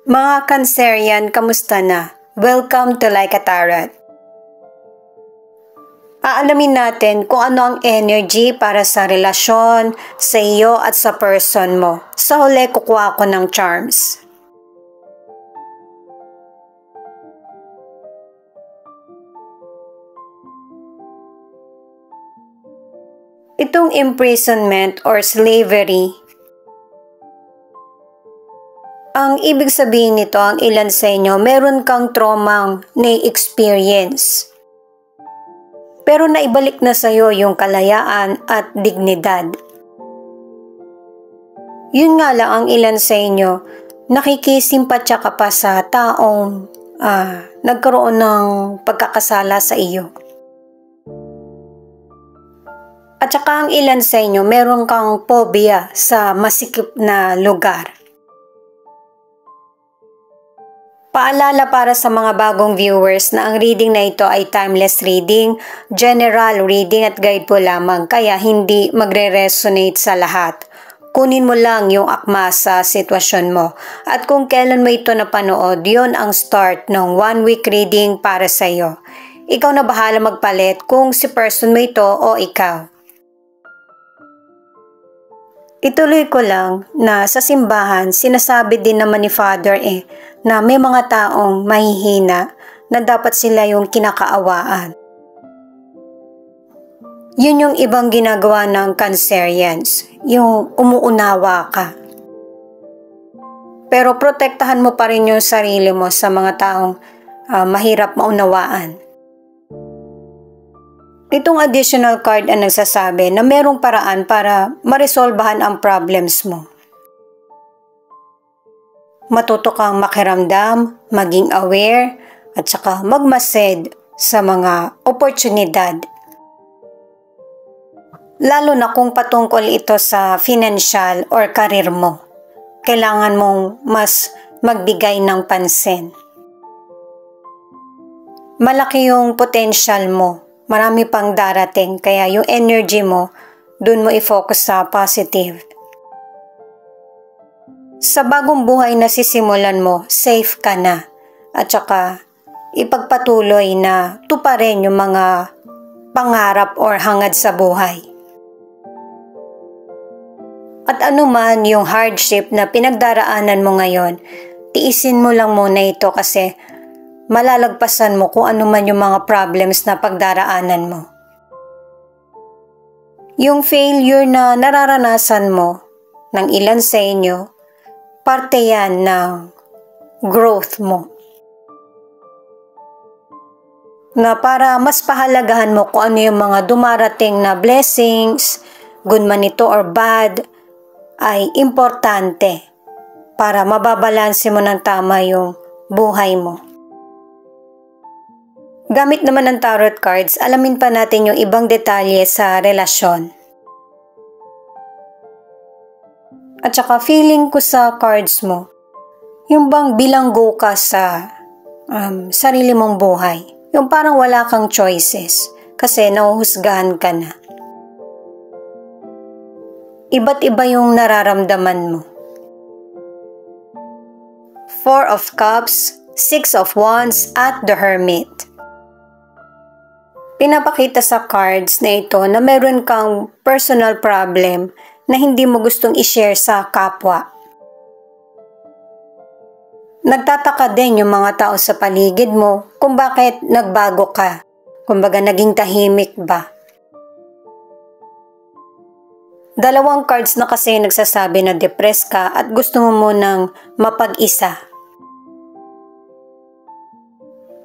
Mga Cancerian, kamusta na? Welcome to Like a Tarot. Aalamin natin kung ano ang energy para sa relasyon, sa iyo at sa person mo. Sa huli, kukuha ko ng charms. Itong imprisonment or slavery, ang ibig sabihin nito, ang ilan sa inyo, meron kang traumang na-experience. Pero naibalik na sa iyo yung kalayaan at dignidad. Yun nga lang ang ilan sa inyo, nakikisimpatya ka pa sa taong nagkaroon ng pagkakasala sa iyo. At saka ang ilan sa inyo, meron kang phobia sa masikip na lugar. Paalala para sa mga bagong viewers na ang reading na ito ay timeless reading, general reading at guide po lamang, kaya hindi magre-resonate sa lahat. Kunin mo lang yung akma sa sitwasyon mo. At kung kailan mo ito napanood, yon ang start ng 1 week reading para sa iyo. Ikaw na bahala magpalit kung si person mo ito o ikaw. Ituloy ko lang na sa simbahan, sinasabi din naman ni Father na may mga taong mahihina na dapat sila yung kinakaawaan. Yun yung ibang ginagawa ng Cancerians, yung umuunawa ka. Pero protektahan mo pa rin yung sarili mo sa mga taong mahirap maunawaan. Itong additional card ang nagsasabi na merong paraan para maresolbahan ang problems mo. Matuto kang makiramdam, maging aware, at saka magmased sa mga oportunidad. Lalo na kung patungkol ito sa financial or career mo. Kailangan mong mas magbigay ng pansin. Malaki yung potential mo. Marami pang darating, kaya yung energy mo, dun mo i-focus sa positive. Sa bagong buhay na sisimulan mo, safe ka na. At saka, ipagpatuloy na tuparin yung mga pangarap or hangad sa buhay. At anuman yung hardship na pinagdaraanan mo ngayon, tiisin mo lang muna ito kasi malalagpasan mo kung ano man yung mga problems na pagdaraanan mo. Yung failure na nararanasan mo ng ilan sa inyo, parte yan ng growth mo. Na para mas pahalagahan mo kung ano yung mga dumarating na blessings, good man ito or bad, ay importante para mababalanse mo ng tama yung buhay mo. Gamit naman ng tarot cards, alamin pa natin yung ibang detalye sa relasyon. At saka feeling ko sa cards mo, yung bang bilanggo ka sa sarili mong buhay. Yung parang wala kang choices kasi nahuhusgahan ka na. Iba't iba yung nararamdaman mo. 4 of Cups, 6 of Wands at the Hermit. Pinapakita sa cards na ito na meron kang personal problem na hindi mo gustong i-share sa kapwa. Nagtataka din yung mga tao sa paligid mo kung bakit nagbago ka, kumbaga naging tahimik ba. 2 cards na kasi nagsasabi na depressed ka at gusto mo munang mapag-isa.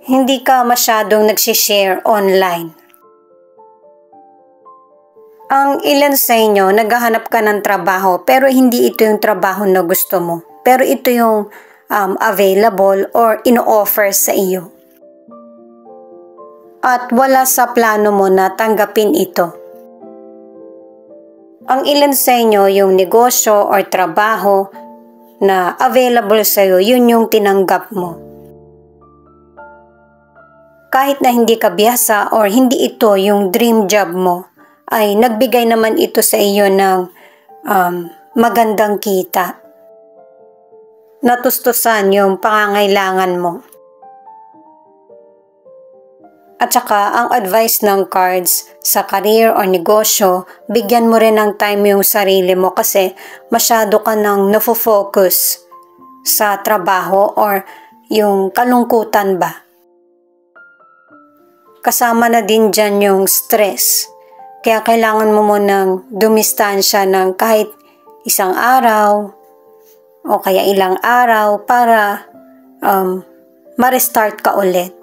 Hindi ka masyadong nagsishare online. Ang ilan sa inyo, naghahanap ka ng trabaho pero hindi ito yung trabaho na gusto mo. Pero ito yung available or ino-offer sa iyo. At wala sa plano mo na tanggapin ito. Ang ilan sa inyo, yung negosyo or trabaho na available sa iyo, yun yung tinanggap mo. Kahit na hindi ka biyasa or hindi ito yung dream job mo, ay nagbigay naman ito sa iyo ng magandang kita. natustusan yung pangangailangan mo. At saka, ang advice ng cards sa career o negosyo, bigyan mo rin ng time yung sarili mo kasi masyado ka nang nafo-focus sa trabaho or yung kalungkutan ba. Kasama na din dyan yung stress. Kaya kailangan mo munang dumistansya ng kahit isang araw o kaya ilang araw para ma-restart ka ulit.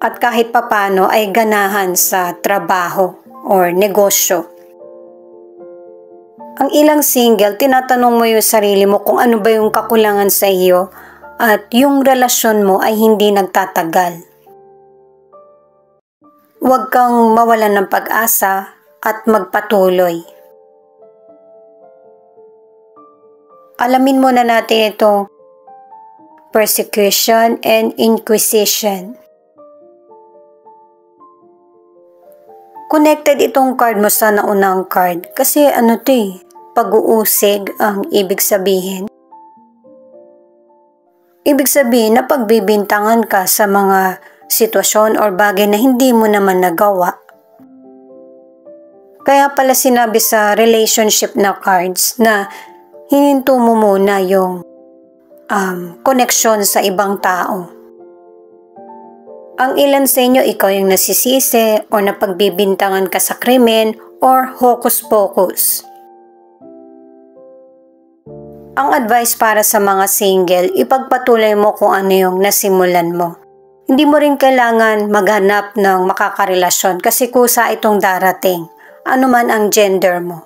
At kahit papano ay ganahan sa trabaho or negosyo. Ang ilang single, tinatanong mo yung sarili mo kung ano ba yung kakulangan sa iyo at yung relasyon mo ay hindi nagtatagal. Huwag kang mawalan ng pag-asa at magpatuloy. Alamin muna natin itong persecution and inquisition. Connected itong card mo sa naunang card kasi pag-uusig ang ibig sabihin. Ibig sabihin na pagbibintangan ka sa mga sitwasyon or bagay na hindi mo naman nagawa. Kaya pala sinabi sa relationship na cards na hininto mo muna yung connection sa ibang tao. Ang ilan sa inyo, ikaw yung nasisisi o napagbibintangan ka sa krimen or hocus-pocus. Ang advice para sa mga single, ipagpatuloy mo kung ano yung nasimulan mo. Hindi mo rin kailangan maghanap ng makakarelasyon kasi kusa itong darating, ano man ang gender mo.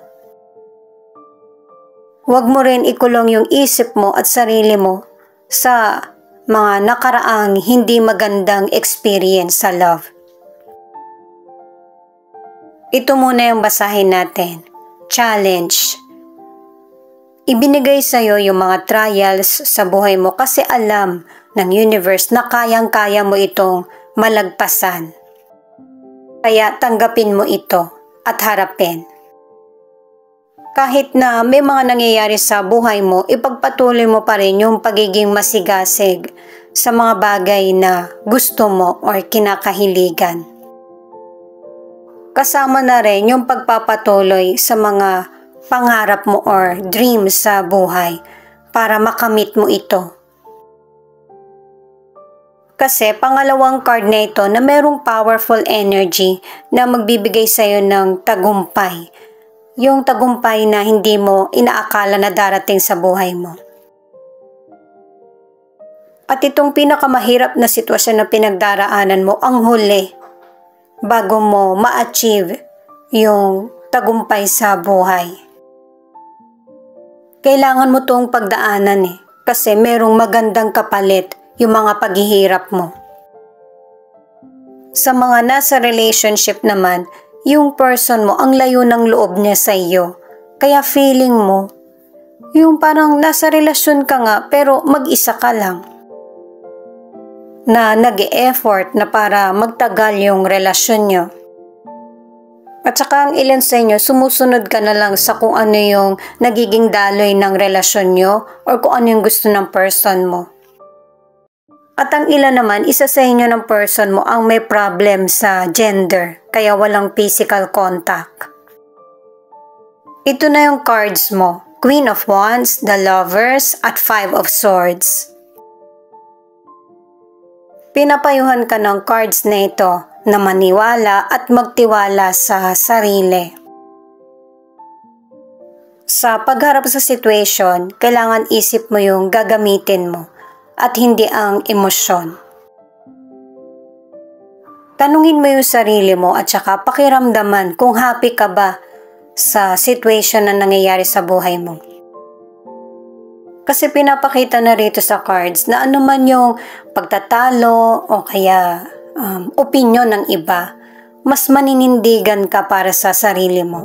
Huwag mo rin ikulong yung isip mo at sarili mo sa mga nakaraang hindi magandang experience sa love. Ito muna yung basahin natin. Challenge. Ibinigay sa iyo yung mga trials sa buhay mo kasi alam ng universe na kayang-kaya mo itong malagpasan. Kaya tanggapin mo ito at harapin. Kahit na may mga nangyayari sa buhay mo, ipagpatuloy mo pa rin yung pagiging masigasig sa mga bagay na gusto mo or kinakahiligan. Kasama na rin yung pagpapatuloy sa mga pangarap mo or dreams sa buhay para makamit mo ito. Kasi pangalawang card na ito na merong powerful energy na magbibigay sa iyo ng tagumpay. Yung tagumpay na hindi mo inaakala na darating sa buhay mo. At itong pinakamahirap na sitwasyon na pinagdaraanan mo ang huli bago mo ma-achieve yung tagumpay sa buhay. Kailangan mo itong pagdaanan kasi merong magandang kapalit yung mga paghihirap mo. Sa mga nasa relationship naman, yung person mo, ang layo ng loob niya sa iyo. Kaya feeling mo, yung parang nasa relasyon ka nga pero mag-isa ka lang. Na nag-e-effort na para magtagal yung relasyon niyo. At saka ang ilan sa inyo, sumusunod ka na lang sa kung ano yung nagiging daloy ng relasyon niyo or kung ano yung gusto ng person mo. At ang ilan naman, isa sa inyo ng person mo ang may problem sa gender, kaya walang physical contact. Ito na yung cards mo, Queen of Wands, the Lovers, at Five of Swords. Pinapayuhan ka ng cards na ito na maniwala at magtiwala sa sarili. Sa pagharap sa situation, kailangan isip mo yung gagamitin mo at hindi ang emosyon. Tanungin mo yung sarili mo at saka pakiramdaman kung happy ka ba sa situation na nangyayari sa buhay mo. Kasi pinapakita na rito sa cards na anuman yung pagtatalo o kaya opinyon ng iba, mas maninindigan ka para sa sarili mo.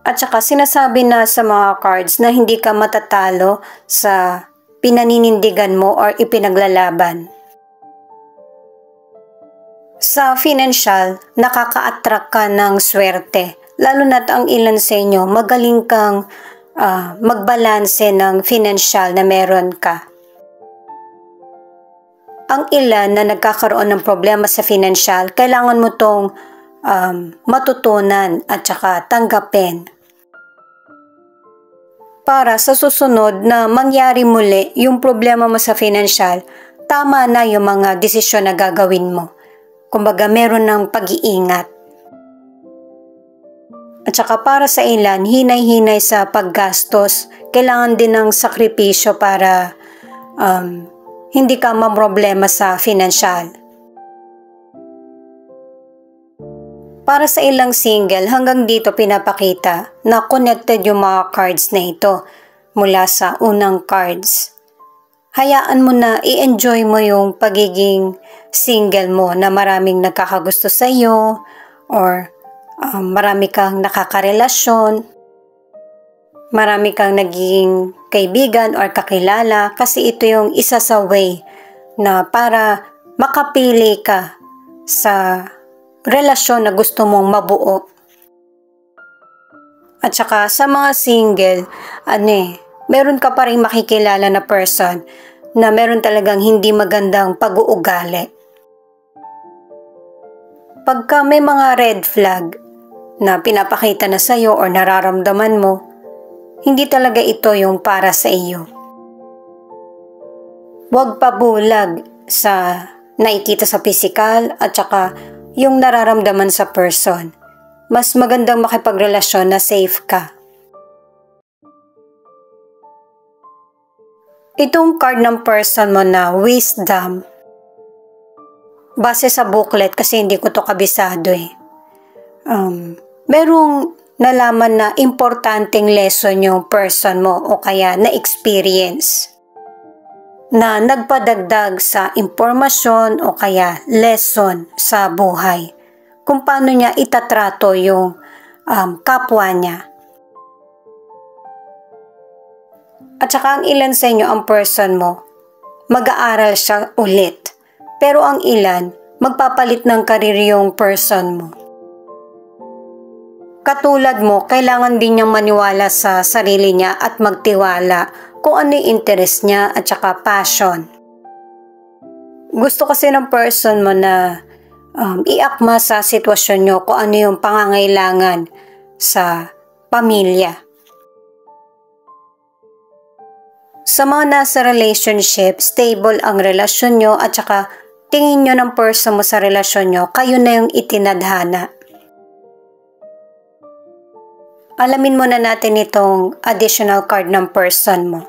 At saka sinasabi na sa mga cards na hindi ka matatalo sa pinaninindigan mo or ipinaglalaban. Sa financial, nakaka-attract ka ng swerte. Lalo na't ang ilan sa inyo, magaling kang magbalanse ng financial na meron ka. Ang ilan na nagkakaroon ng problema sa financial, kailangan mo tong matutunan at saka tanggapin. Para sa susunod na mangyari muli yung problema mo sa financial, tama na yung mga desisyon na gagawin mo. Kumbaga meron ng pag-iingat. At saka para sa ilan, hinay-hinay sa paggastos, kailangan din ng sakripisyo para hindi ka mamroblema sa financial. Para sa ilang single, hanggang dito pinapakita na connected yung mga cards na ito mula sa unang cards. Hayaan mo na i-enjoy mo yung pagiging single mo na maraming nagkakagusto sa iyo or marami kang nakakarelasyon, marami kang naging kaibigan or kakilala kasi ito yung isa sa way na para makapili ka sa relasyon na gusto mong mabuo. At saka sa mga single, meron ka pa rin makikilala na person na meron talagang hindi magandang pag-uugali. Pagka may mga red flag na pinapakita na sa'yo o nararamdaman mo, hindi talaga ito yung para sa iyo. Huwag pabulag sa nakikita sa physical at saka yung nararamdaman sa person. Mas magandang makipagrelasyon na safe ka. Itong card ng person mo na wisdom, base sa booklet kasi hindi ko to kabisado merong nalaman na importanteng lesson yung person mo o kaya na-experience na nagpadagdag sa impormasyon o kaya lesson sa buhay kung paano niya itatrato yung kapwa niya. At saka ang ilan sa inyo, ang person mo, mag-aaral siya ulit. Pero ang ilan, magpapalit ng karir yung person mo. Katulad mo, kailangan din niyang maniwala sa sarili niya at magtiwala kung ano yung interest niya at saka passion. Gusto kasi ng person mo na iakma sa sitwasyon niyo kung ano yung pangangailangan sa pamilya. Sa mga nasa relationship, stable ang relasyon niyo at saka tingin niyo ng person mo sa relasyon niyo, kayo na yung itinadhana. Alamin muna natin itong additional card ng person mo.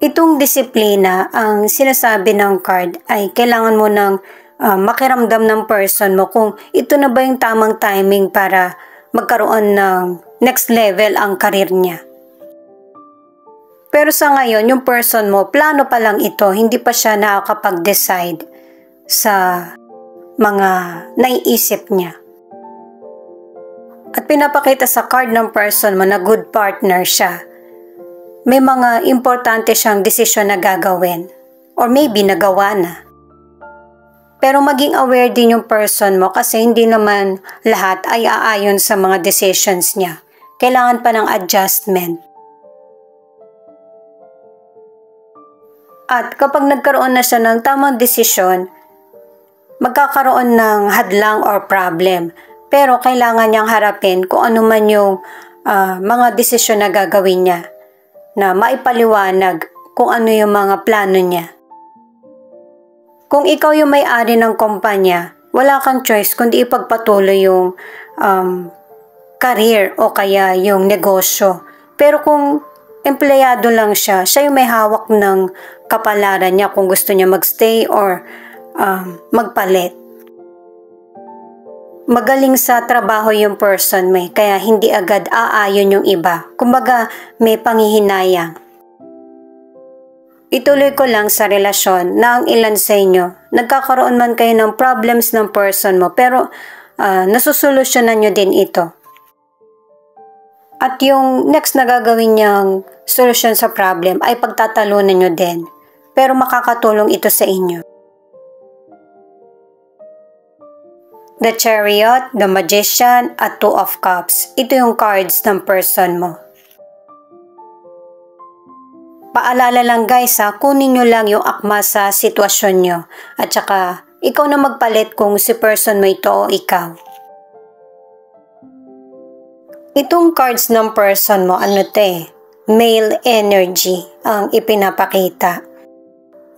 Itong disiplina, ang sinasabi ng card ay kailangan mo ng makiramdam ng person mo kung ito na ba yung tamang timing para magkaroon ng next level ang karir niya. Pero sa ngayon, yung person mo, plano pa lang ito, hindi pa siya nakakapag-decide sa mga naiisip niya. At pinapakita sa card ng person mo na good partner siya. May mga importante siyang desisyon na gagawin. Or maybe nagawa na. Pero maging aware din yung person mo kasi hindi naman lahat ay aayon sa mga decisions niya. Kailangan pa ng adjustment. At kapag nagkaroon na siya ng tamang desisyon, magkakaroon ng hadlang or problem. Pero kailangan niyang harapin kung ano man yung mga desisyon na gagawin niya na maipaliwanag kung ano yung mga plano niya. Kung ikaw yung may-ari ng kumpanya, wala kang choice kundi ipagpatuloy yung career o kaya yung negosyo. Pero kung empleyado lang siya, siya yung may hawak ng kapalaran niya kung gusto niya magstay or magpalit. Magaling sa trabaho yung person may, kaya hindi agad aayon yung iba. Kumbaga, may panghihinayang. Ituloy ko lang sa relasyon na ang ilan sa inyo, nagkakaroon man kayo ng problems ng person mo, pero nasusolusyonan nyo din ito. At yung next na gagawin niyang solusyon sa problem ay pagtatalunan nyo din. Pero makakatulong ito sa inyo. The Chariot, the Magician, at Two of Cups. Ito yung cards ng person mo. Paalala lang guys kunin nyo lang yung akma sa sitwasyon nyo. At saka, ikaw na magpalit kung si person mo ito o ikaw. Itong cards ng person mo, male energy ang ipinapakita.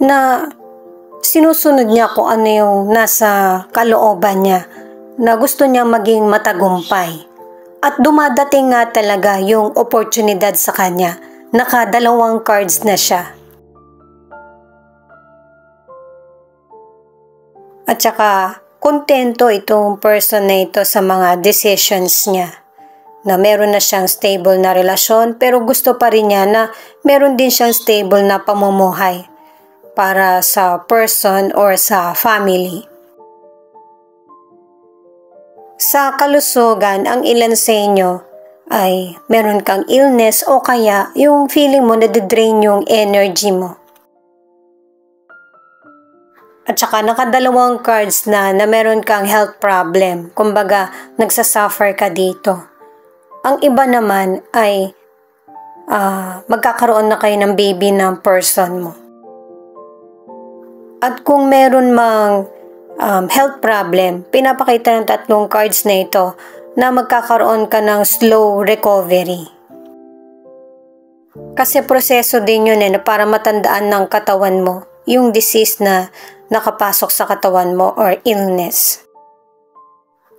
Na sinusunod niya kung ano yung nasa kalooban niya na gusto niya maging matagumpay. At dumadating nga talaga yung oportunidad sa kanya. Nakadalawang cards na siya. At saka, kontento itong person na ito sa mga decisions niya. Na meron na siyang stable na relasyon pero gusto pa rin niya na meron din siyang stable na pamumuhay para sa person or sa family. Sa kalusugan, ang ilan sa inyo ay meron kang illness o kaya yung feeling mo nade-drain yung energy mo. At saka nakadalawang cards na meron kang health problem. Kumbaga, nagsasuffer ka dito. Ang iba naman ay magkakaroon na kayo ng baby ng person mo. At kung meron mang health problem, pinapakita ng tatlong cards na ito na magkakaroon ka ng slow recovery. Kasi proseso din yun para matandaan ng katawan mo yung disease na nakapasok sa katawan mo or illness.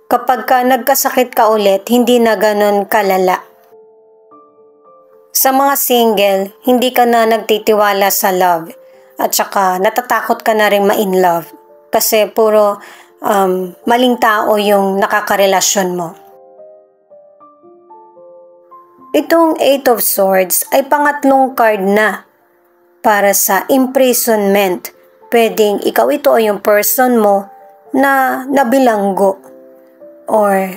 Kapag nagkasakit ka ulit, hindi na ganon kalala. Sa mga single, hindi ka na nagtitiwala sa love. At saka natatakot ka na rin ma-in love kasi puro maling tao yung nakakarelasyon mo. Itong 8 of Swords ay pangatlong card na para sa imprisonment. Pwedeng ikaw ito o yung person mo na nabilanggo or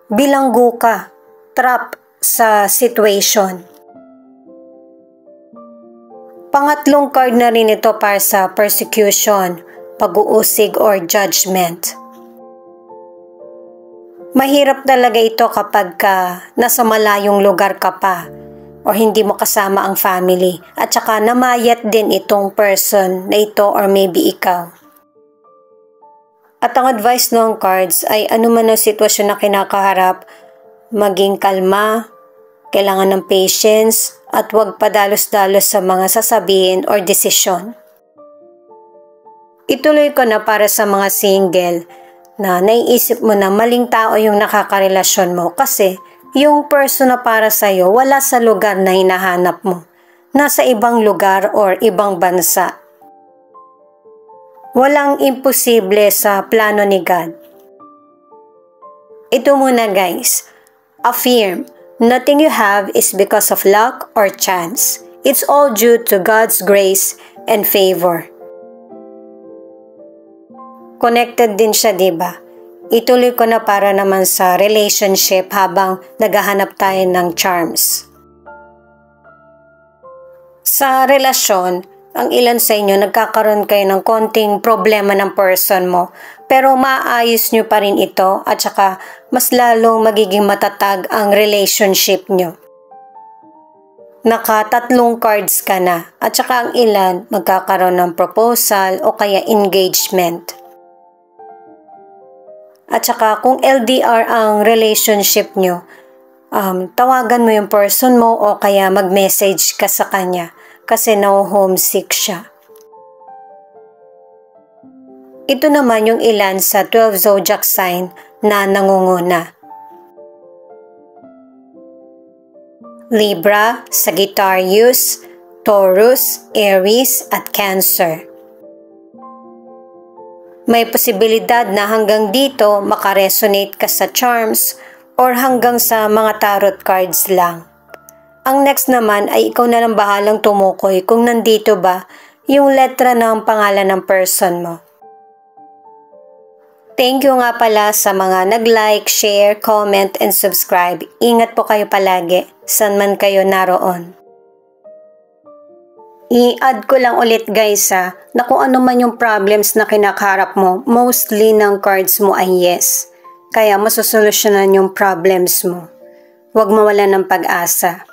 bilanggo ka, trap sa situation. Pangatlong card na rin ito para sa persecution, pag-uusig or judgment. Mahirap talaga ito kapag nasa malayong lugar ka pa o hindi mo kasama ang family at saka namayat din itong person na ito or maybe ikaw. At ang advice ng cards ay anuman ang sitwasyon na kinakaharap, maging kalma, kailangan ng patience at huwag padalos-dalos sa mga sasabihin or desisyon. Ituloy ko na para sa mga single na naiisip mo na maling tao yung nakakarelasyon mo kasi yung person na para sa'yo wala sa lugar na hinahanap mo. Nasa ibang lugar or ibang bansa. Walang imposible sa plano ni God. Ito muna guys. Affirm. Nothing you have is because of luck or chance. It's all due to God's grace and favor. Connected din siya, diba? Ituloy ko na para naman sa relationship habang naghahanap tayo ng charms. Sa relasyon, ang ilan sa inyo nagkakaroon kayo ng konting problema ng person mo pero maayos nyo pa rin ito at saka mas lalong magiging matatag ang relationship nyo. Naka-3 cards ka na at saka ang ilan magkakaroon ng proposal o kaya engagement. At saka kung LDR ang relationship nyo, tawagan mo yung person mo o kaya mag-message ka sa kanya kasi na-homesick siya. Ito naman yung ilan sa 12 zodiac sign na nangunguna. Libra, Sagittarius, Taurus, Aries at Cancer. May posibilidad na hanggang dito makaresonate ka sa charms or hanggang sa mga tarot cards lang. Ang next naman ay ikaw na lang bahalang tumukoy kung nandito ba yung letra ng pangalan ng person mo. Thank you nga pala sa mga nag-like, share, comment, and subscribe. Ingat po kayo palagi, saan man kayo naroon. I-add ko lang ulit guys na kung ano man yung problems na kinakaharap mo, mostly ng cards mo ay yes. Kaya masosolusyonan yung problems mo. Huwag mawala ng pag-asa.